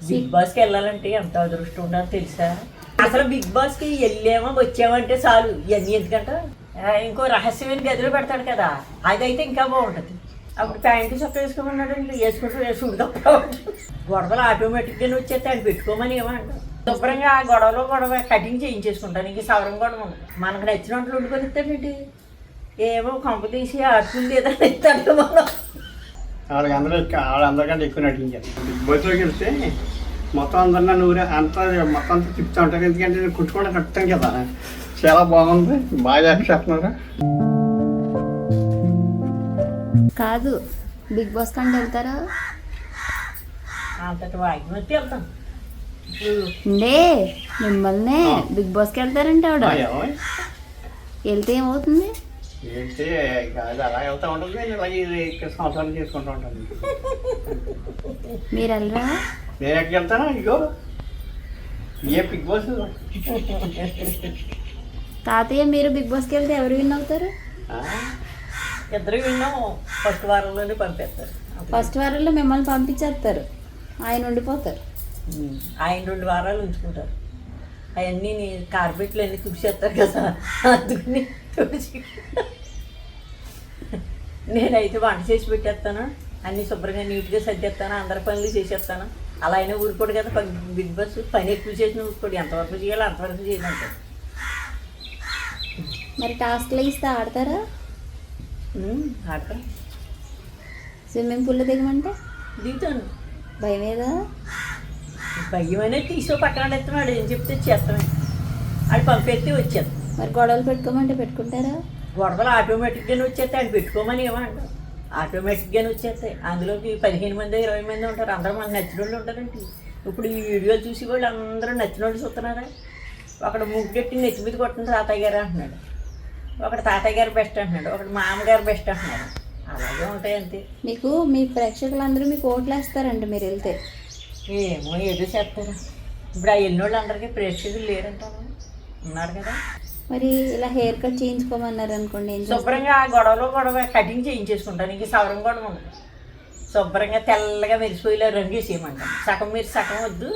Big బాస్కి వెళ్ళాలంటే ఎంత అదృష్టం ఉండాలో తెలుసా? అసలు బిగ్ బాస్కి వెళ్ళామో వచ్చామంటే చాలు. ఇవన్నీ ఎందుకంటే ఇంకో రహస్యమైన గదిలో పెడతాడు కదా, అదైతే ఇంకా బాగుంటుంది. అప్పుడు ప్యాంటు చొక్క వేసుకోమన్నాడు, వేసుకుంటూ వేసుకుంటా గొడవలు ఆటోమేటిక్గానే వచ్చేస్తే ఆయన పెట్టుకోమని ఏమంటారు. శుభ్రంగా ఆ గొడవ కటింగ్ చేయించేసుకుంటాను. ఇంక సవరం గొడవ ఉండదు. మనకు నచ్చిన వంటలు వండుకొని ఇస్తాడేంటి, ఏమో కంప తీసి అడుగుంది ఏదైనా ఇస్తాడు. మనం వాళ్ళందరికంటే ఎక్కువ నటించారు. బిగ్ బాస్లోకి వెళ్తే మొత్తం అందరినీ నూరే అంతా మొత్తం అంతా తిప్పుతూ ఉంటారు. ఎందుకంటే నేను కుట్టుకుండా కట్టాను కదా, చాలా బాగుంది, బాగా చేస్తున్నారు. కాదు, బిగ్ బాస్ కంటే వెళ్తారా? అంతటి వాయిద్యం వచ్చి వెళ్తాం. మిమ్మల్నే బిగ్ బాస్కి వెళ్తారంటే ఆవిడ వెళ్తే ఏమవుతుంది? ఏంటి కాదు, అలా వెళ్తూ ఉంటుంది. నేను ఇలాగే సంవత్సరాలు చేసుకుంటూ ఉంటాను. మీరు వెళ్ళరా? నేను ఎక్కడికి వెళ్తాను? ఇగో ఏ బిగ్ బాస్. తాతయ్య, మీరు బిగ్ బాస్కి వెళ్తే ఎవరు విన్ అవుతారు? ఇద్దరు విన్నాం. ఫస్ట్ వారంలోనే పంపేస్తారు. ఫస్ట్ వారంలో మిమ్మల్ని పంపించేస్తారు, ఆయన ఉండిపోతారు. ఆయన 2 వారాలు ఉంచుకుంటారు. అవన్నీ కార్పెట్లు అన్నీ తుడిచేస్తారు కదా, అందుకని తుడిచి నేనైతే వంట చేసి పెట్టేస్తాను, అన్నీ శుభ్రంగా నీట్గా సర్దేస్తాను, అందరి పనులు చేసేస్తాను. అలా అయినా ఊరుకోడు కదా బిగ్ బాస్. పని ఎక్కువ చేసిన ఊరుకోడు, ఎంతవరకు చేయాలో అంతవరకు చేయమంటారు. మరి టాస్క్లు ఇస్తే ఆడతారా? ఆడతాను. స్విమ్మింగ్ పూల్లో దిగమంటే దిగుతాను. భయం ఏదా? భయం అనేది తీసో పక్కన ఎత్తున్నాడు, ఏం చెప్తే చేస్తామే. అది పంపేస్తే వచ్చేస్తాం. మరి గొడవలు పెట్టుకోమంటే పెట్టుకుంటారా? గొడవలు ఆటోమేటిక్గానే వచ్చేస్తాయి. ఆయన పెట్టుకోమని ఏమంటారు, ఆటోమేటిక్గానే వచ్చేస్తాయి. అందులోకి 15 మంది 20 మంది ఉంటారు. అందరూ మనకు నచ్చిన వాళ్ళు ఉంటారండి. ఇప్పుడు ఈ వీడియోలు చూసి వాళ్ళు అందరూ నచ్చిన వాళ్ళు చూస్తున్నారా? ఒకడు ముగ్గెట్టి నెత్తి మీద కొట్టిన తాతయ్య గారు అంటున్నాడు, ఒకడు తాతయ్య గారు బెస్ట్ అంటున్నాడు, ఒకడు మామగారు బెస్ట్ అంటున్నాడు. అలాగే ఉంటాయి అంతే. మీకు మీ ప్రేక్షకులందరూ మీకు ఓట్లు వేస్తారండి మీరు వెళ్తే? ఏమో ఏదో చేస్తారు. ఇప్పుడు ఆ ఎన్నోళ్ళు అందరికీ ప్రేక్షకులు లేరంటారు, ఉన్నారు కదా. మరి ఇలా హెయిర్ కట్ చేయించుకోమన్నారు అనుకోండి, శుభ్రంగా ఆ గొడవ కటింగ్ చేయించేసుకుంటాను. ఇంక సవరం గొడవ ఉండదు. శుభ్రంగా తెల్లగా మెరిసిపోయేలా రంగు వేసేయమంటాను. సగం మీరు సగం వద్దు,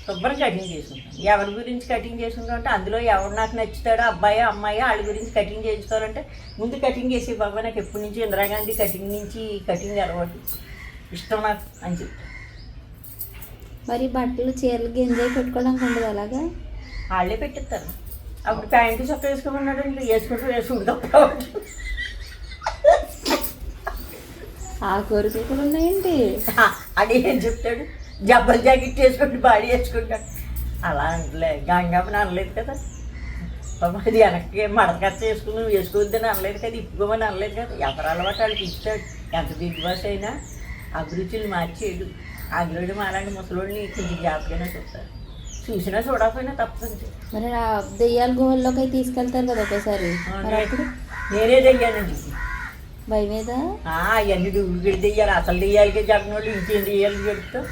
శుభ్రం కటింగ్ చేసుకుంటాను. ఎవరి గురించి కటింగ్ చేసుకుంటాం అంటే అందులో ఎవరు నాకు నచ్చుతాడో అబ్బాయి అమ్మాయి వాళ్ళ గురించి కటింగ్ చేయించుకోవాలంటే ముందు కటింగ్ చేసి బాబా నాకు ఎప్పటి నుంచి ఇందిరాగాంధీ కటింగ్ నుంచి కటింగ్ అలవాటు, ఇష్టం నాకు అని చెప్తాను. మరి బట్టలు చీరలకి ఎంజాయ్ పెట్టుకోవడానికి ఉండదు అలాగా? వాళ్ళే పెట్టిస్తారు. అప్పుడు ప్యాంటు చొక్క వేసుకోమన్నాడు, వేసుకుంటూ వేసుకుంటాం. ఆ కోరికలు కూడా ఉన్నాయండి. అది ఏం చెప్తాడు, జబ్బల జాకెట్ వేసుకుంటూ బాడీ వేసుకుంటాడు. అలా అంటలే, గంగమ్మని అనలేదు కదా. అది వెనక్కి మడకచ్చ వేసుకుని వేసుకోవద్దని అనలేదు కదా, ఇప్పుకోమని అనలేదు కదా. ఎవరు అలవాటు వాళ్ళకి ఇస్తాడు. ఎంత బిగ్ బాస్ అయినా అభిరుచులు మార్చేయడు. అందులోని మాలాంటి ముసలోడిని కొంచెం జాగ్రత్తగానే చూస్తారు. చూసినా చూడకపోయినా తప్పదు. మరి ఆ దెయ్యాల గుహల్లోకి అయితే తీసుకెళ్తారు కదా ఒకసారి, నేనే దెయ్యానండి. భయం మీద అవన్నీ డూప్లికేట్ దెయ్యాలి. అసలు దెయ్యాలకే జగనోళ్ళు ఇంకేం దెయ్యాలు చెప్తావు.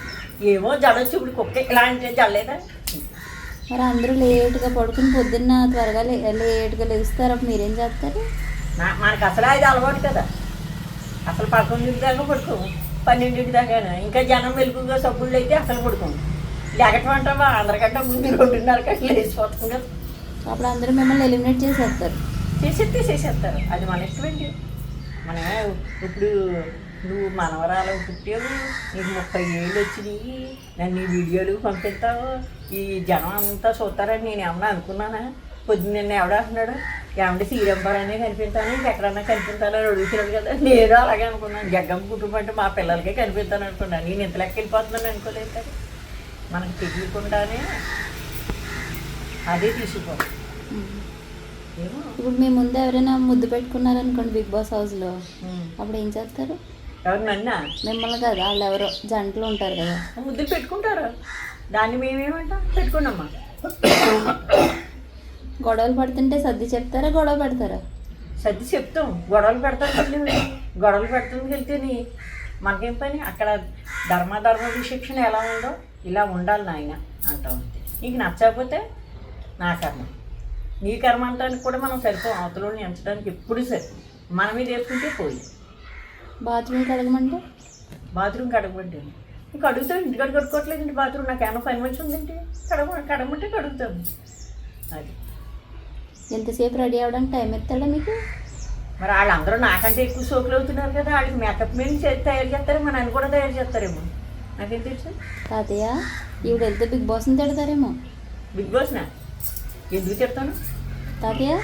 ఏమో జడొచ్చు. ఇప్పుడు కుక్క ఇలాంటి జడలేదా? మరి అందరూ లేట్గా పడుకుని పొద్దున్న త్వరగా లేట్గా లేస్తారు, అప్పుడు మీరేం చేస్తారు? మనకు అసలు అది అలవాటు కదా. అసలు 11 దాకా పడుకోము, 12 దాకా. ఇంకా జనం వెలుగుగా సబ్బుళ్ళు అయితే అసలు పడుకోము. లేకటం అంటావా, అందరికంటే ముందు 2:30 గంటలు వేసిపోతాం కదా. అప్పుడు అందరూ మిమ్మల్ని ఎలిమినేట్ చేసేస్తారు. చేసేస్తారు. అది మన ఇష్టమేంటి. మనం ఇప్పుడు నువ్వు మనవరాలు పుట్టావు, నీకు 30 ఏళ్ళు వచ్చినాయి, నన్ను ఈ వీడియోలు పంపిస్తావు, ఈ జనం అంతా చూస్తారని నేను ఏమన్నా అనుకున్నానా? పొద్దున్న నిన్న ఎవడ అంటున్నాడు, ఏమంటే శ్రీరంభరానే కనిపిస్తాను, ఇంకెక్కడన్నా కనిపిస్తానని అడుగుతున్నాడు కదా. నేను అలాగే అనుకున్నాను. జగ్గమ్మ కుటుంబం అంటే మా పిల్లలకే కనిపిస్తాను అనుకున్నాను. నేను ఇంత లెక్క వెళ్ళిపోతున్నాను అనుకోలేదు కదా. మనకు తెలియకుండానే అదే తీసుకోవాలి. ఇప్పుడు మీ ముందు ఎవరైనా ముద్దు పెట్టుకున్నారనుకోండి బిగ్ బాస్ హౌస్లో, అప్పుడు ఏం చేస్తారు? ఎవరు నన్నా? మిమ్మల్ని కదా, వాళ్ళు ఎవరో జంటలు ఉంటారు కదా, ముద్దులు పెట్టుకుంటారు. దాన్ని మేమేమంటాం, పెట్టుకున్నామ్మా. గొడవలు పడుతుంటే సర్ది చెప్తారా, గొడవ పెడతారా? సర్ది చెప్తాం. గొడవలు పెడతానికి వెళ్తేని మనకేం పని? అక్కడ ధర్మ విశిక్షణ ఎలా ఉందో ఇలా ఉండాలి నాయన అంటాం. నీకు నచ్చకపోతే నా కర్మ, నీ కర్మ అంటానికి కూడా మనం సరిపోం. అవతలని ఎంచడానికి ఎప్పుడు సరి మన మీద వేసుకుంటే పోయి. బాత్రూమ్ కడగమంటే బాత్రూమ్ కడగమంటే ఇంక అడుగుతాం ఇంటికాడ కడుక్కోవట్లేదండి బాత్రూమ్ నాకు ఏమైనా పని మంచి ఉందండి కడగమంటే కడుగుతాం. అది ఎంతసేపు రెడీ అవ్వడానికి టైం ఎత్తాడా మీకు? మరి వాళ్ళందరూ నాకంటే ఎక్కువ సోకులు అవుతున్నారు కదా, వాళ్ళకి మేకప్ మీద తయారు చేస్తారు, మా నన్ను కూడా తయారు చేస్తారేమో, నాకేం తెలుసు. తాతయ్య ఈవిడ వెళ్తే బిగ్ బాస్ని తిడతారేమో. బిగ్ బాస్నా ఎందుకు చెప్తాను తాతయ్య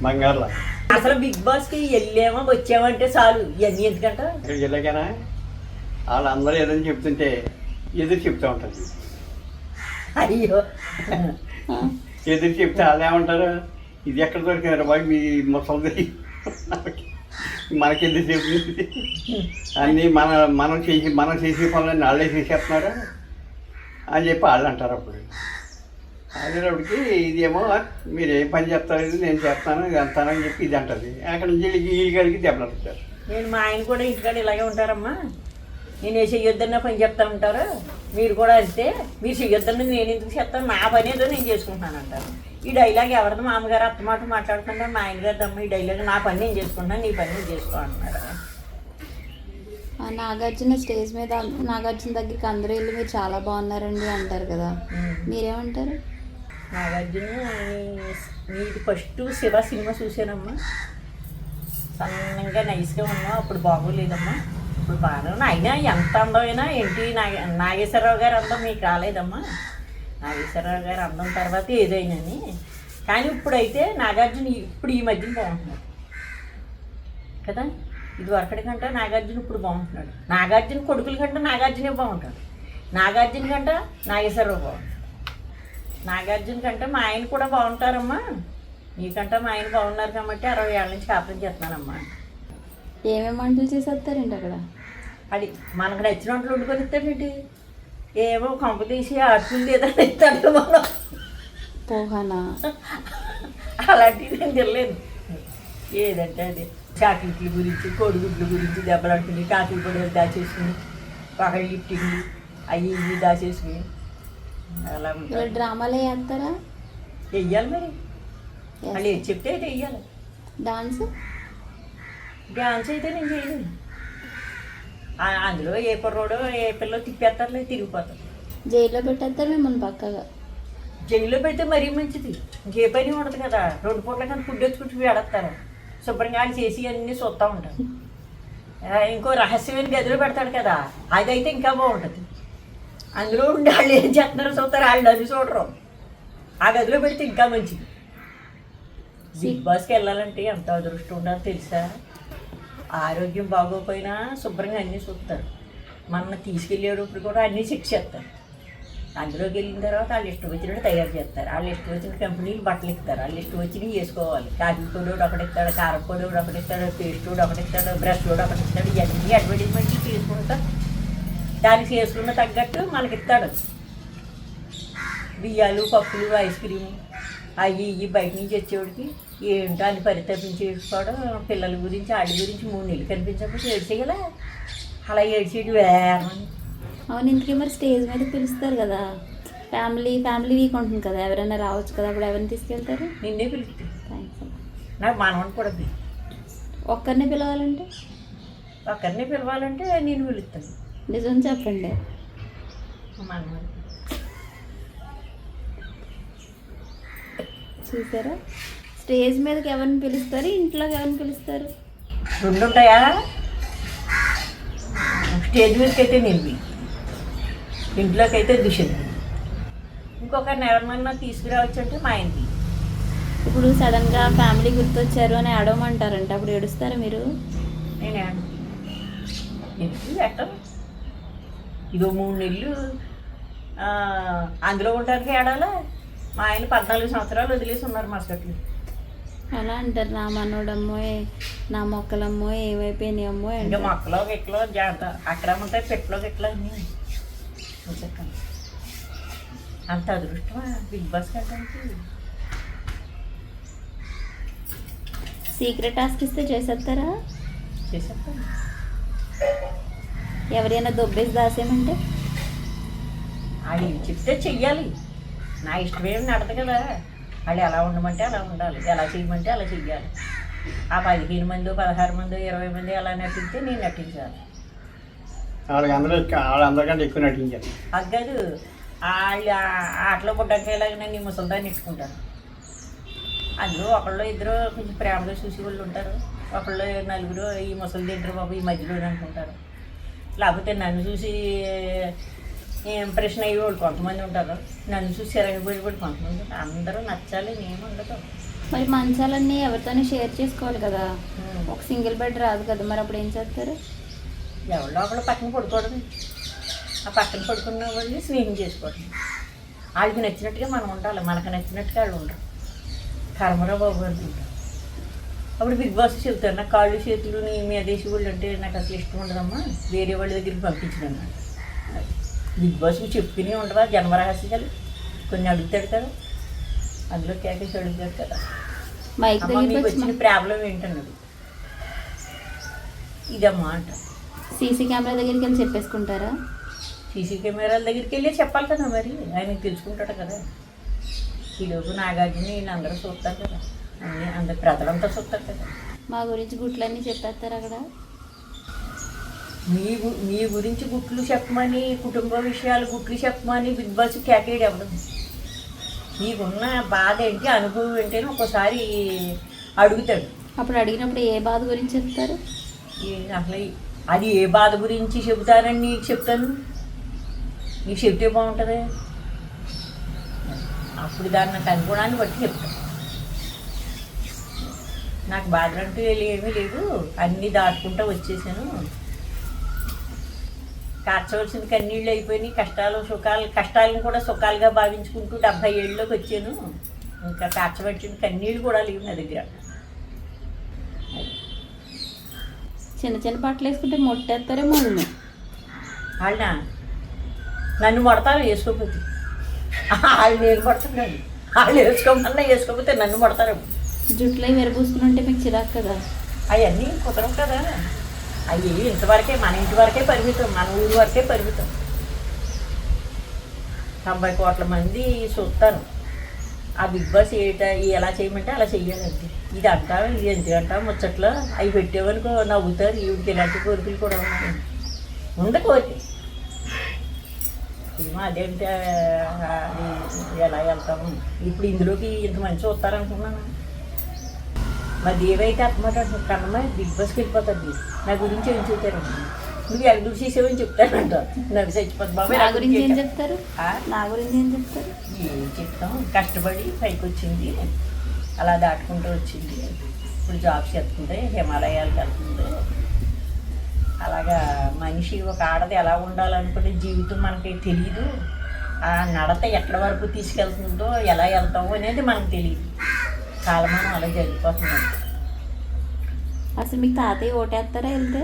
బంగారులా అసలు బిగ్ బాస్కి వెళ్ళామా వచ్చామంటే చాలు, ఇవన్నీ ఎందుకంట. ఇక్కడికి వెళ్ళాకనా వాళ్ళందరూ ఏదైనా చెప్తుంటే ఎదురు చెప్తూ ఉంటుంది. అయ్యో ఎదురు చెప్తే వాళ్ళు ఏమంటారు, ఇది ఎక్కడ దొరికినారు బాబు మీ ముసలిది, మనకెందుకు చెప్తుంది అన్నీ మనం చేసే పనులన్నీ వాళ్ళే చేసేస్తున్నారు అని చెప్పి వాళ్ళు అంటారు. అప్పుడు అనేటప్పటికి ఇదేమో మీరు ఏం పని చేస్తారు, ఇది నేను చేస్తాను ఇది అంతానని చెప్పి ఇది అంటుంది. అక్కడ నుంచి వీళ్ళకి దెబ్బలాడుతారు. నేను మా ఆయన కూడా ఇంటికాడ ఇలాగే ఉంటారమ్మా, నేను ఏ చెయ్యొద్దన్నా పని చెప్తా ఉంటారు, మీరు కూడా అంతే, మీరు చెయ్యొద్దన్నా నేను ఎందుకు చెప్తాను, నా పని ఏదో నేను చేసుకుంటాను అంటారు. ఈ డైలాగ్ ఎవరిది మామగారు అత్తమాట మాట్లాడుతుంటారు, మా ఆయన గారు దమ్మ ఈ డైలాగ్ నా పని నేను చేసుకుంటాను నీ పని నేను చేసుకో అంటున్నారు. నాగార్జున స్టేజ్ మీద నాగార్జున దగ్గరికి అందరూ వెళ్ళి మీరు చాలా బాగున్నారండి అంటారు కదా, మీరేమంటారు? నాగార్జున నీది ఫస్ట్ శివ సినిమా చూసానమ్మా, సన్నంగా నైస్గా ఉన్నావు, అప్పుడు బాగోలేదమ్మా, ఇప్పుడు బాగా అయినా ఎంత అందమైనా ఏంటి నాగేశ్వరరావు గారు అందం మీకు రాలేదమ్మా, నాగేశ్వరరావు గారు అందం తర్వాత ఏదైనాని, కానీ ఇప్పుడైతే నాగార్జున ఇప్పుడు ఈ మధ్యన బాగుంటున్నాడు కదా, ఇది వరకటి కంటే నాగార్జున ఇప్పుడు బాగుంటున్నాడు, నాగార్జున కొడుకుల కంటే నాగార్జునే బాగుంటాడు, నాగార్జున కంటే నాగేశ్వరరావు బాగుంటాడు, నాగార్జున కంటే మా ఆయన కూడా బాగుంటారమ్మా, నీకంటే మా ఆయన బాగున్నారు కాబట్టి 60 ఏళ్ళ నుంచి కాపురం చేస్తున్నానమ్మా. ఏమేమి వంటలు చేసేస్తారండి అక్కడ? అది మనకు నచ్చిన వంటలు వండుకొని ఇస్తాడండి, ఏమో కంప తీసి అటుకులు ఏదైనా ఇస్తాడు మనం, పోహానా అలాంటివి నేను తెలియదు, ఏదంటే అది చాక్లెట్ల గురించి కోడిగుడ్ల గురించి దెబ్బలాడుకుని కాఫీ పొడి దాచేసుకుని పకడి లిఫ్టింగ్లు అవి ఇవి దాచేసుకుని అలా ఉంటాయి. డ్రామాలు వేస్తారా? వెయ్యాలి మరి, వాళ్ళు ఏది చెప్తే అయితే వెయ్యాలి. డాన్స్ డ్యాన్స్ అయితే నేను చేయలేను, అందులో ఏ కుర్రోడో ఏ పిల్లో తిప్పేస్తారులే తిరిగిపోతారు. జైల్లో పెట్టేస్తారు మిమ్మల్ని పక్కగా. జైల్లో పెడితే మరీ మంచిది, ఇంకే పని ఉండదు కదా, 2 పూట్ల కానీ ఫుడ్ వచ్చుకుంటూ వేడతారు, శుభ్రంగా వాళ్ళు చేసి అన్నీ చూస్తూ ఉంటారు. ఇంకో రహస్యమైన గదిలో పెడతాడు కదా, అదైతే ఇంకా బాగుంటుంది, అందులో ఉండి వాళ్ళు ఏం చేస్తున్నారో చూస్తారు, వాళ్ళు అది చూడరు, ఆ గదిలో పెడితే ఇంకా మంచిది. బిగ్ బాస్కి వెళ్ళాలంటే ఎంత అదృష్టం ఉండాలో తెలుసా, ఆరోగ్యం బాగోపోయినా శుభ్రంగా అన్నీ చూస్తారు, మన తీసుకెళ్ళేటప్పుడు కూడా అన్నీ చెక్ చేస్తారు, అందులోకి వెళ్ళిన తర్వాత వాళ్ళు ఇష్టం వచ్చినట్టు తయారు చేస్తారు, వాళ్ళు ఇష్టం వచ్చిన కంపెనీలు బట్టలు ఇస్తారు, వాళ్ళు ఇష్టం వచ్చినవి వేసుకోవాలి, కాఫీ పొడి ఒకటి ఇస్తాడు, కారం పొడి ఒకటి ఇస్తాడు, పేస్ట్ ఒకటి ఇస్తాడు, బ్రష్ ఒకటి ఇస్తాడు, ఇవన్నీ అడ్వర్టైజ్మెంట్లు తీసుకుంటారు, దానికి చేసుకున్న తగ్గట్టు మనకి ఇస్తాడు. బియ్యాలు పప్పులు ఐస్ క్రీము అవి ఇవి బయట నుంచి వచ్చేవాడికి ఏంటో అని పరితపించేసుకోవడం, పిల్లల గురించి వాళ్ళ గురించి 3 నెలలు కనిపించకపోతే ఏడ్చేయగల, అలా ఏడ్చేటి వేరమని. అవును, ఇందుకే మరి స్టేజ్ మీద పిలుస్తారు కదా, ఫ్యామిలీ వీక్ ఉంటుంది కదా, ఎవరైనా రావచ్చు కదా, అప్పుడు ఎవరిని తీసుకెళ్తారు? నిన్నే పిలుస్తాను, థ్యాంక్స్. నాకు మనవని కూడా ఒక్కరిని పిలవాలంటే? ఒక్కరిని పిలవాలంటే నేను పిలుస్తాను. నిజం చెప్పండి. మనవని చూసారా, స్టేజ్ మీదకి ఎవరిని పిలుస్తారు, ఇంట్లోకి ఎవరిని పిలుస్తారు? 2 ఉంటాయా, స్టేజ్ మీదకి అయితే నేను, ఇంట్లోకి అయితే దుష్యంతి, ఇంకొకరిని ఎవరినన్నా తీసుకురావచ్చు అంటే మా ఆయనకి. ఇప్పుడు సడన్గా ఫ్యామిలీ గుర్తొచ్చారు అని అడవమంటారంట, అప్పుడు ఏడుస్తారా మీరు? నేను ఎందుకు పెట్టను, ఇదో 3 నెలలు అందులో ఉండడానికి ఏడాలా, మా ఆయన 14 సంవత్సరాలు వదిలేసి ఉన్నారు మస్కట్లు. అలా అంటారు, నా మనోడమ్మో నా మొక్కలమ్మో ఏమైపోయినాయమ్మో. ఇంకా మొక్కలో గిక్కలో జాగ్రత్త, అక్కడ ఉంటాయి పెట్లో గిక్కలో అన్నీ చెప్పండి. అంత అదృష్టమా బిగ్ బాస్ వెళ్ళడానికి? సీక్రెట్ టాస్క్ ఇస్తే చేసేస్తారా? చేసేస్తాను. ఎవరైనా దొబ్బేసి దాసేమంటే అది చెప్తే చెయ్యాలి, నా ఇష్టమేమి నడదు కదా, వాళ్ళు ఎలా ఉండమంటే అలా ఉండాలి, ఎలా చేయమంటే అలా చెయ్యాలి. ఆ 15 మంది 16 మంది 20 మంది ఎలా నటిస్తే నేను నటించాలి. వాళ్ళందరికంటే ఎక్కువ నటించారు. అది కాదు, వాళ్ళు ఆటలో పుట్టకేలాగా నీ ముసలిదాన్ని ఇట్టుకుంటారు. అందులో ఒకళ్ళు ఇద్దరు కొంచెం ప్రేమగా చూసి వాళ్ళు ఉంటారు, ఒకళ్ళు నలుగురు ఈ ముసలి తింటారు బాబు ఈ మధ్యలో అనుకుంటారు. లేకపోతే నన్ను చూసి ఇంప్రెషన్ అయ్యి వాళ్ళు కొంతమంది ఉంటారు, నన్ను చూసి సిరగిపోయి కూడా కొంతమంది ఉంటారు. అందరూ నచ్చాలి నేను ఉండదు. మరి మంచాలన్నీ ఎవరితోనే షేర్ చేసుకోవాలి కదా, ఒక సింగిల్ బెడ్ రాదు కదా, మరి అప్పుడు ఏం చేస్తారు? ఎవరిలో ఒకళ్ళు పక్కన పడుకోవడం, ఆ పక్కన పడుకున్న వాళ్ళని స్నేహం చేసుకోవడం. వాళ్ళకి నచ్చినట్టుగా మనం ఉండాలి, మనకు నచ్చినట్టుగా వాళ్ళు ఉండరు. కర్మరా బాబు అనుకుంటారు. అప్పుడు బిగ్ బాస్ చెబుతారు, నాకు కాళ్ళు చేతులు నీ మీదేసి వాళ్ళు అంటే నాకు అసలు ఇష్టం ఉండదమ్మా, వేరే వాళ్ళ దగ్గరికి పంపించడం అన్నమాట. బిగ్ బాస్కి చెప్పుకునే ఉండవా జన్మరహస్యాలు, కొన్ని అడుగుతాడు కదా, అందులో కేకేసి అడుగుతాడు కదా, మైక్ అమ్మ మీకు వచ్చిన ప్రాబ్లం ఏంటన్నది, ఇదమ్మా అంట. సీసీ కెమెరా దగ్గరికి వెళ్ళి చెప్పేసుకుంటారా? సీసీ కెమెరాల దగ్గరికి వెళ్ళి చెప్పాలి కదా, మరి ఆయనకి తెలుసుకుంటాడు కదా. ఈలోపు నాగార్జున వీళ్ళందరూ చూస్తారు కదా, అన్నీ అందరు ప్రజలంతా చూస్తారు కదా. మా గురించి గుట్లన్నీ చెప్పేస్తారు అక్కడ. మీ గురించి గుట్లు చెప్పమని, కుటుంబ విషయాలు గుట్లు చెప్పమని బిగ్ బాస్ కేకేయడు ఎవడు. నీకున్న బాధ ఏంటి, అనుభవం ఏంటి అని ఒక్కోసారి అడుగుతాడు. అప్పుడు అడిగినప్పుడు ఏ బాధ గురించి చెప్తారు? అసలు అది ఏ బాధ గురించి చెబుతానని నీకు చెప్తాను, నీకు చెప్తే బాగుంటుంది. అప్పుడు దాన్ని నాకు అనుకోవడాన్ని బట్టి చెప్తాను. నాకు బాధ అంటూ ఏమీ లేదు, అన్నీ దాటుకుంటూ వచ్చేసాను. కార్చవలసిన కన్నీళ్ళు అయిపోయినాయి, కష్టాలను కూడా సుఖాలుగా భావించుకుంటూ 70 ఏళ్ళలోకి వచ్చాను. ఇంకా కార్చవలసిన కన్నీళ్ళు కూడా లేవు నా దగ్గర. చిన్న చిన్న బట్టలు వేసుకుంటే మొట్టేస్తారేమో వాళ్ళ నన్ను మొడతారు వేసుకోకపోతే, వాళ్ళు నేను పడుతున్నాను, వాళ్ళు వేసుకోమన్నా వేసుకోకపోతే నన్ను పడతారు. జుట్లో విరబూసుకుని ఉంటే మీకు చిరాకు కదా? అవన్నీ కుదరవు కదా, అవి ఇంతవరకే మన ఇంటి వరకే పరిమితం, మన ఊరి వరకే పరిమితం. 90 కోట్ల మంది చూస్తారు. ఆ బిగ్ బాస్ ఎలా చేయమంటే అలా చెయ్యాలంటే, ఇది అంటావు ఇది ఎందుకంటావు ముచ్చట్లో అవి పెట్టేవనుకో నవ్వుతారు. ఈవిడికి ఇలాంటి కోరికలు కూడా ఉన్నాయి, ఉంది కోరిక. ఏమో అదేంటే ఎలా వెళ్తాము ఇప్పుడు, ఇందులోకి ఇంత మంది చూస్తారనుకున్నాను. మరి ఏవైతే అర్థమాట కన్నమ్మ బిగ్ బాస్కి వెళ్ళిపోతుంది, నా గురించి ఏం చెప్తారు, నువ్వు ఎదురు చేసేవని చెప్తానంట. నాకు చచ్చిపోతుంది బాబాయ్. నా గురించి ఏం చెప్తారు? నా గురించి ఏం చెప్తారు? ఏం చెప్తాం, కష్టపడి పైకి వచ్చింది, అలా దాటుకుంటూ వచ్చింది, ఇప్పుడు జాబ్స్ చేస్తుంది, హిమాలయాలకు వెళ్తుంది. అలాగా మనిషి ఒక ఆడది ఎలా ఉండాలనుకునే జీవితం మనకి తెలియదు. ఆ నడత ఎక్కడి వరకు తీసుకెళ్తుందో, ఎలా వెళ్తామో అనేది మనకు తెలియదు. కాలమానం అలా జరిగిపోతుంది. అసలు మీకు తాతయ్య ఓటేస్తారా వెళ్తే?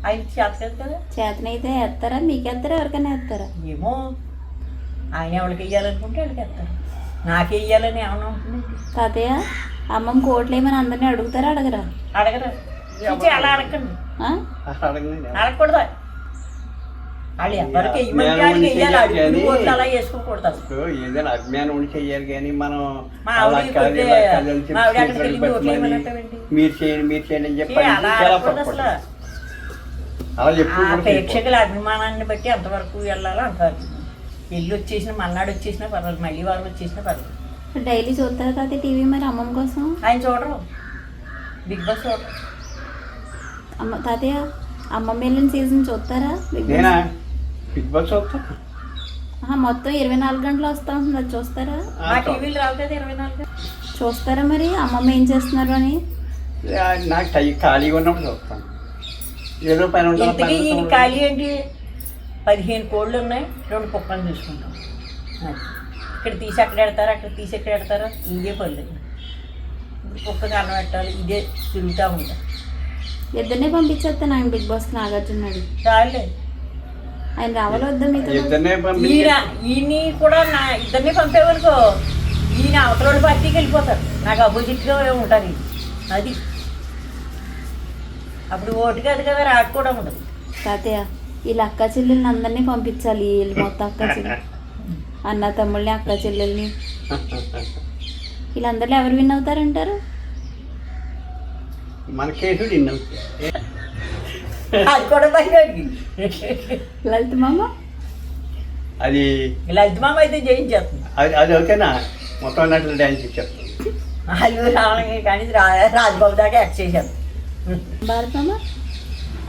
ఆయనకి చేతలేదు కదా, చేతనైతే వేస్తారా? మీకు వేస్తారా ఎవరికైనా వేస్తారా? ఏమో ఆయన ఎవరికి వెయ్యాలనుకుంటే వాళ్ళకి వేస్తారు, నాకే వెయ్యాలని ఏమన్నా ఉంటుంది. తాతయ్య అమ్మమ్మ కోట్లు ఏమని అందరినీ అడుగుతారా అడగరా? అడగరా, అలా అడగండి, అడగకూడదా. వాళ్ళు ఎవరికి వెయ్యమంటే వాళ్ళకి వెయ్యాలి, అడుగులు అలా వేసుకోకూడదు. అసలు ఏదైనా అభిమానం ఉండి చెయ్యాలి కానీ మనం మా ఆవిడ అక్కడికి వెళ్ళి ఓట్లు వేయమనంటావేంటి? మీరు చేయండి అని చెప్పి అలా అడగకూడదు అసలు. అలా చెప్పి ప్రేక్షకుల అభిమానాన్ని బట్టి ఎంతవరకు వెళ్ళాలో అంటారు. వెళ్ళి వచ్చేసిన మన్నాడు వచ్చేసినా పర్వాలేదు, మళ్ళీ వారం వచ్చేసినా పర్వాలేదు. డైలీ చూస్తారా తాతయ్య టీవీ మరి అమ్మమ్మ కోసం? ఆయన చూడరు, బిగ్ బాస్ చూడరు. తాతయ్య అమ్మమ్మ వెళ్ళిన సీజన్ చూస్తారా? బిగ్ బాస్ చూస్తా. మొత్తం 24 గంటలు వస్తా ఉంటుంది, అది చూస్తారా? మా టీవీలు రావు కదా 24 చూస్తారా? మరి అమ్మమ్మ ఏం చేస్తున్నారు అని నాకు ఖాళీగా ఉన్నప్పుడు చూస్తాను. ఏదో పని ఇంతకీ ఈయన ఖాళీ ఏంటి, 15 కోళ్ళు ఉన్నాయి, 2 కుక్కలను చూసుకుంటాం. ఇక్కడ తీసి అక్కడ పెడతారు, అక్కడ తీసి ఎక్కడ పెడతారు, ఇదే పనులు. ఇప్పుడు కుక్కకి అన్నం పెట్టాలి, ఇదే తిరుగుతూ ఉంటాం. ఇద్దరినే పంపించేస్తాను ఆయన బిగ్ బాస్కి. నాగార్జున చాలే ఆయన రావాలో వద్దా మీతో? ఈయన కూడా నా ఇద్దరిని పంపేవనుకో, ఈయన అవతల పార్టీకి వెళ్ళిపోతారు, నాకు అపోజిట్గా ఉంటారు. అది అప్పుడు ఓటు కాదు కదా, రాటు కూడా ఉండదు. తాతయ్య వీళ్ళ అక్క చెల్లెల్ని అందరినీ పంపించాలి, వీళ్ళు మొత్తం అక్క చెల్లెలు అన్న తమ్ముళ్ళని అక్క చెల్లెల్ని వీళ్ళందరిలో ఎవరు విన్ అవుతారంటారు? మన కేసు అది కూడా బయటకి లలిత మామ అది లలిత మామ అయితే జయించేస్తుంది. అది ఓకేనా మొత్తం నటులు డ్యాన్స్ ఇచ్చేస్తాం. అల్లు రావడానికి కానీ రాజబాబు దాకా యాక్ట్ చేసేది. భారత్ మామ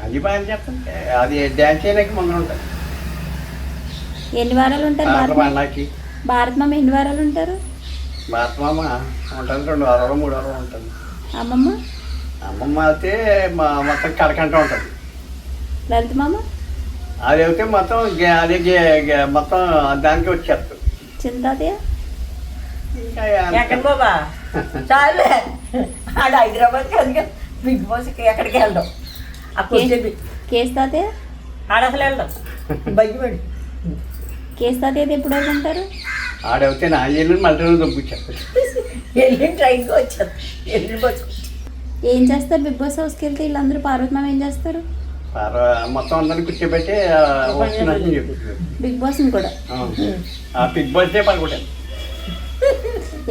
అది బాగా చెప్తాం. అది డ్యాన్స్ చేయడానికి ముందు ఉంటుంది. ఎన్ని వారాలు ఉంటారు భారత్ మామ? అన్నకి భారత్ మామ ఎన్ని వారాలు ఉంటారు? భారతమామ ఉంటుంది 2 వారాలు 3 వారాలు ఉంటుంది. అమ్మమ్మ అమ్మమ్మ అయితే మొత్తం కడకంట ఉంటుంది. లలిత మామ అది అయితే మొత్తం అదే మొత్తం దానికి వచ్చేస్తుంది. చింతాతయ్య ఇంకా ఎక్కడ బాబా చాలే ఆడ హైదరాబాద్ కనుక బిగ్ బాస్కి ఎక్కడికి వెళ్దాం. అప్పుడు కేసు తాతయ్య ఆడ అసలు వెళ్దాం భయపడి. కేసు తాతయ్య ఎప్పుడు వరకు ఉంటారు? ఆడవుతే నా ఇల్లు మళ్ళీ దొబ్బుచ్చేస్తుంది. వెళ్ళి ట్రైన్కి వచ్చారు, వెళ్ళి బస్సు. ఏం చేస్తారు బిగ్ బాస్ హౌస్కి వెళ్తే వీళ్ళందరూ? పార్వతి మామ ఏం చేస్తారు? మొత్తం అందరిని కూర్చోబెట్టి వస్తున్నట్టు చెప్తుంది. బిగ్ బాస్ని కూడా ఆ బిగ్ బాస్ పడుకుంటాను.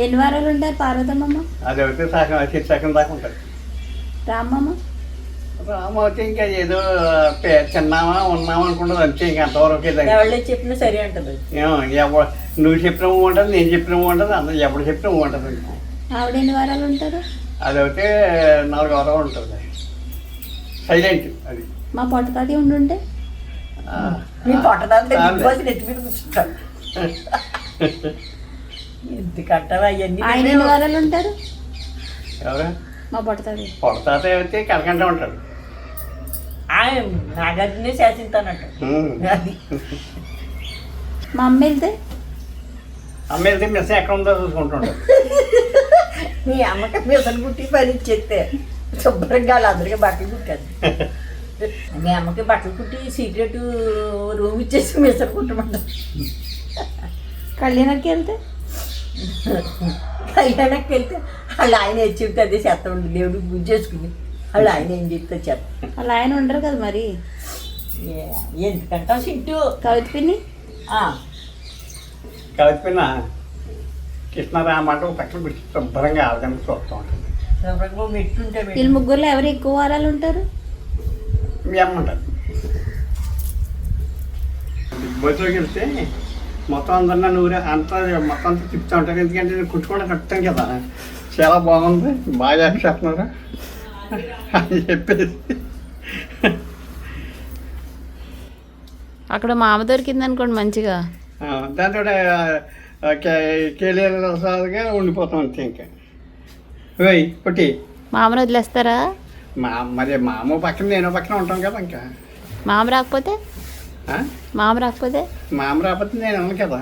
ఎన్ని వారాలు ఉంటారు పార్వతమ్మ? అది అయితే సగం దాకా ఉంటుంది. రామ్మమ్మ రామవుతే ఇంకా ఏదో తిన్నామా ఉన్నామా అనుకుంటుంది అంతే. ఇంకా అంతవరకు ఎవరు చెప్పినా సరే అంటుంది. నువ్వు చెప్పిన ఉంటుంది, నేను చెప్పిన ఉంటుంది, అందరూ ఎవరు చెప్పిన ఉంటుంది. ఆవిడ ఎన్ని వారాలు ఉంటారు? అది అయితే 4 వారాలు ఉంటుంది. సైలెంట్ అది. మా పొట్ట తాతయ్య ఉండుంటే మీ పొట్టదాంతో బిగ్ బాస్ నెత్తి మీద కూర్చుంటాడు. ఎందుకంటావా అవన్నీ? ఆయన ఎన్ని వారాలు ఉంటారు? ఎవరు? మా పొట్ట తాతయ్య. పొడతాత అయితే కలకంట ఉంటాడు. ఆయన నాగార్జునే శాసించానంట. అది మా అమ్మ వెళ్తే అమ్మ వెళ్తే మిస్ ఎక్కడ ఉందో చూసుకుంటుంటాడు. మీ అమ్మకి మిసలు కుట్టి పని ఇచ్చేస్తే శుభ్రంగా వాళ్ళందరికీ బట్టలు కుట్టాను. మీ అమ్మకి బట్టలు కుట్టి సీక్రెట్ రూమ్ ఇచ్చేసి మిసలు కుట్టమంటారు. కళ్యాణకి వెళ్తే కళ్యాణకి వెళ్తే వాళ్ళు ఆయన ఏం చెప్తే అదే చెత్త ఉండి దేవుడికి పూజ చేసుకుని వాళ్ళు ఆయన ఏం చెప్తే చెత్త. అలా ఆయన ఉండరు కదా మరి. ఎందుకంటావు సింటూ? కవిత పిన్ని కలిపిన కృష్ణారామ అంటే ఒక పక్కన పెట్టి శుభ్రంగా ఆడదాన్ని చూస్తూ ఉంటుంది. శుభ్రంగా మెట్టుంటే వీళ్ళు ముగ్గురులో ఎవరు ఎక్కువ వారాలు ఉంటారు? మీ అమ్మ ఉంటుంది. బిగ్ బాస్లోకి వెళ్తే మొత్తం అందరినీ నూరే అంతా మొత్తం అంతా తిప్పుతూ ఉంటారు. ఎందుకంటే నేను కుట్టుకోవడం కట్టాను కదా, చాలా బాగుంది, బాగా చేస్తున్నారు అని చెప్పేసి. అక్కడ మామ దొరికింది అనుకోండి మంచిగా, దాంతో కేలీలుగా ఉండిపోతాం అంతే. ఇంకా ఓయ్ పుట్టి మామను వదిలేస్తారా? మరి మా అమ్మ పక్కన నేను పక్కన ఉంటాం కదా. ఇంకా మామ రాకపోతే? ఆ? మామ రాకపోతే మా అమ్మ రాకపోతే నేను అన్నాను కదా.